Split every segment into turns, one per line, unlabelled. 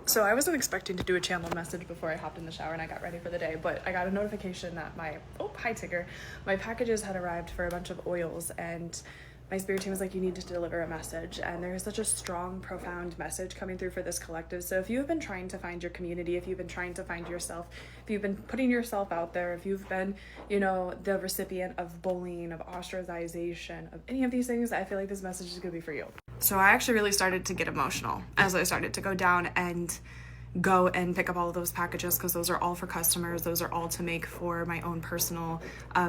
So I wasn't expecting to do a channel message before I hopped in the shower and I got ready for the day, but I got a notification that hi Tigger, my packages had arrived for a bunch of oils, and my spirit team was like, you need to deliver a message. And there is such a strong, profound message coming through for this collective. So if you have been trying to find your community, if you've been trying to find yourself, if you've been putting yourself out there, if you've been, the recipient of bullying, of ostracization, of any of these things, I feel like this message is gonna be for you. So I actually really started to get emotional as I started to go down and go and pick up all of those packages, because those are all for customers. Those are all to make for my own personal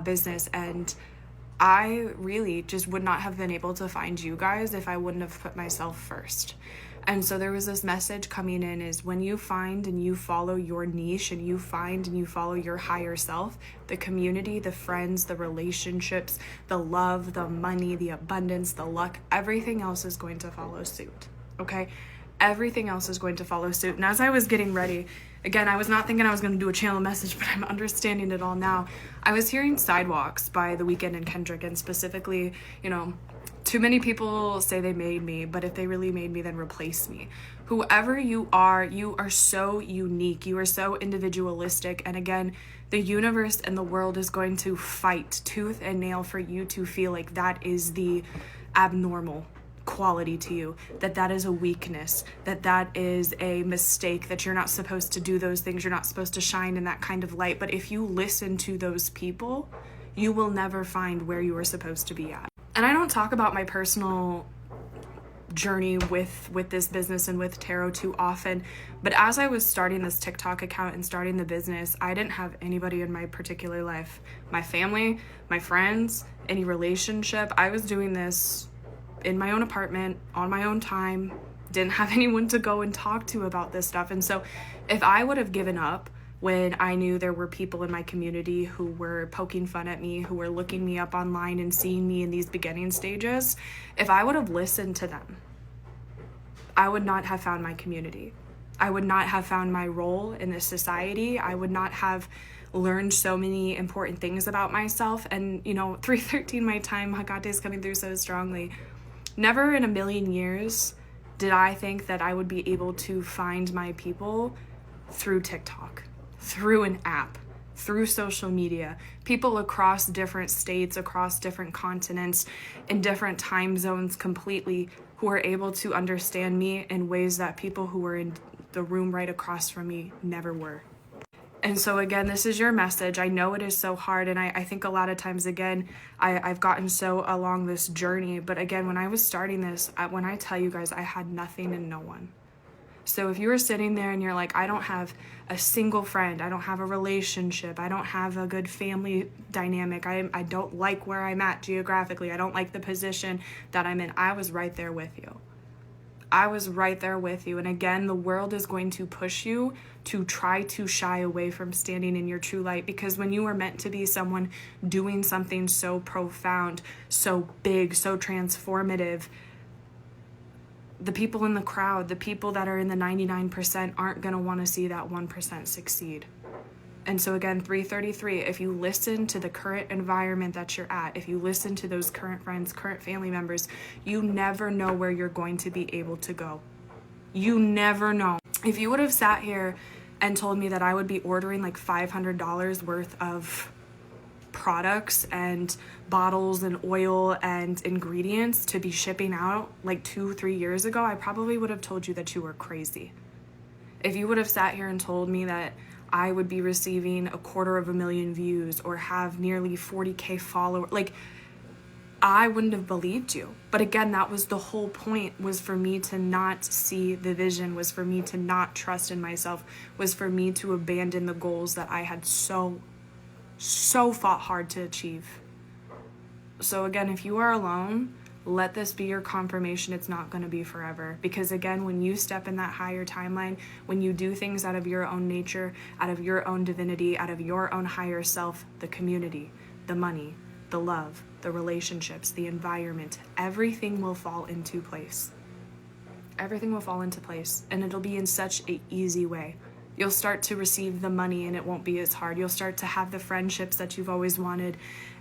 business. And I really just would not have been able to find you guys if I wouldn't have put myself first. And so there was this message coming in, is when you find and you follow your niche and you find and you follow your higher self, the community, the friends, the relationships, the love, the money, the abundance, the luck, everything else is going to follow suit. Okay? Everything else is going to follow suit. And as I was getting ready, again, I was not thinking I was going to do a channel message, but I'm understanding it all now. I was hearing Sidewalks by The Weeknd and Kendrick, and specifically, too many people say they made me, but if they really made me, then replace me. Whoever you are so unique. You are so individualistic. And again, the universe and the world is going to fight tooth and nail for you to feel like that is the abnormal quality to you, that is a weakness, that is a mistake, that you're not supposed to do those things, you're not supposed to shine in that kind of light. But if you listen to those people, you will never find where you are supposed to be at. And I don't talk about my personal journey with this business and with tarot too often, but as I was starting this TikTok account and starting the business, I didn't have anybody in my particular life, my family, my friends, any relationship. I was doing this in my own apartment, on my own time, didn't have anyone to go and talk to about this stuff. And so if I would have given up when I knew there were people in my community who were poking fun at me, who were looking me up online and seeing me in these beginning stages, if I would have listened to them, I would not have found my community. I would not have found my role in this society. I would not have learned so many important things about myself. And 313 my time, Hecate is coming through so strongly. Never in a million years did I think that I would be able to find my people through TikTok, through an app, through social media, people across different states, across different continents, in different time zones completely, who are able to understand me in ways that people who were in the room right across from me never were. And so again, this is your message. I know it is so hard, and I think a lot of times, again, I've gotten so along this journey, but again, when I was starting this, when I tell you guys, I had nothing and no one. So if you were sitting there and you're like, I don't have a single friend, I don't have a relationship, I don't have a good family dynamic, I don't like where I'm at geographically, I don't like the position that I'm in, I was right there with you. I was right there with you. And again, the world is going to push you to try to shy away from standing in your true light, because when you are meant to be someone doing something so profound, so big, so transformative, the people in the crowd, the people that are in the 99% aren't going to want to see that 1% succeed. And so again, 333, if you listen to the current environment that you're at, if you listen to those current friends, current family members, you never know where you're going to be able to go. You never know. If you would have sat here and told me that I would be ordering like $500 worth of products and bottles and oil and ingredients to be shipping out like 2-3 years ago, I probably would have told you that you were crazy. If you would have sat here and told me that I would be receiving 250,000 views or have nearly 40K followers, like, I wouldn't have believed you. But again, that was the whole point, was for me to not see the vision, was for me to not trust in myself, was for me to abandon the goals that I had so fought hard to achieve. So again, if you are alone, let this be your confirmation it's not going to be forever. Because again, when you step in that higher timeline, when you do things out of your own nature, out of your own divinity, out of your own higher self, the community, the money, the love, the relationships, the environment, everything will fall into place. Everything will fall into place, and it'll be in such an easy way. You'll start to receive the money and it won't be as hard. You'll start to have the friendships that you've always wanted,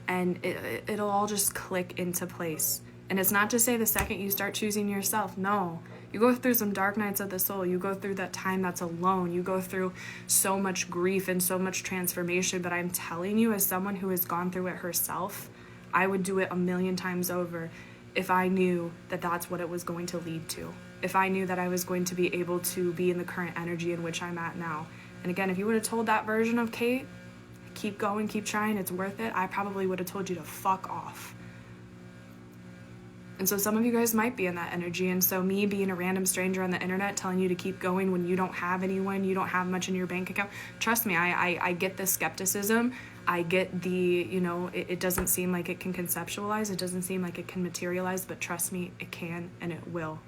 and it'll all just click into place. And it's not to say the second you start choosing yourself, no. You go through some dark nights of the soul. You go through that time that's alone. You go through so much grief and so much transformation. But I'm telling you, as someone who has gone through it herself, I would do it 1,000,000 times over if I knew that that's what it was going to lead to. If I knew that I was going to be able to be in the current energy in which I'm at now. And again, if you would have told that version of Kate, keep going, keep trying, it's worth it, I probably would have told you to fuck off. And so some of you guys might be in that energy. And so me being a random stranger on the internet telling you to keep going when you don't have anyone, you don't have much in your bank account. Trust me, I get the skepticism. I get the, you know, it doesn't seem like it can conceptualize. It doesn't seem like it can materialize, but trust me, it can and it will.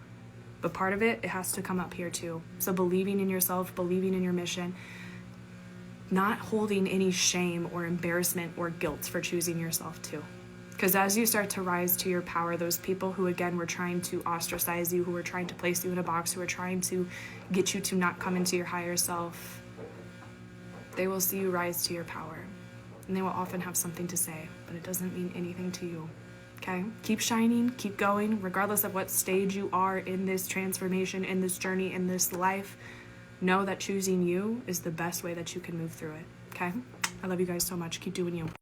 But part of it has to come up here too. So believing in yourself, believing in your mission, not holding any shame or embarrassment or guilt for choosing yourself too. Because as you start to rise to your power, those people who, again, were trying to ostracize you, who were trying to place you in a box, who were trying to get you to not come into your higher self, they will see you rise to your power. And they will often have something to say, but it doesn't mean anything to you. Okay? Keep shining, keep going, regardless of what stage you are in this transformation, in this journey, in this life. Know that choosing you is the best way that you can move through it. Okay? I love you guys so much. Keep doing you.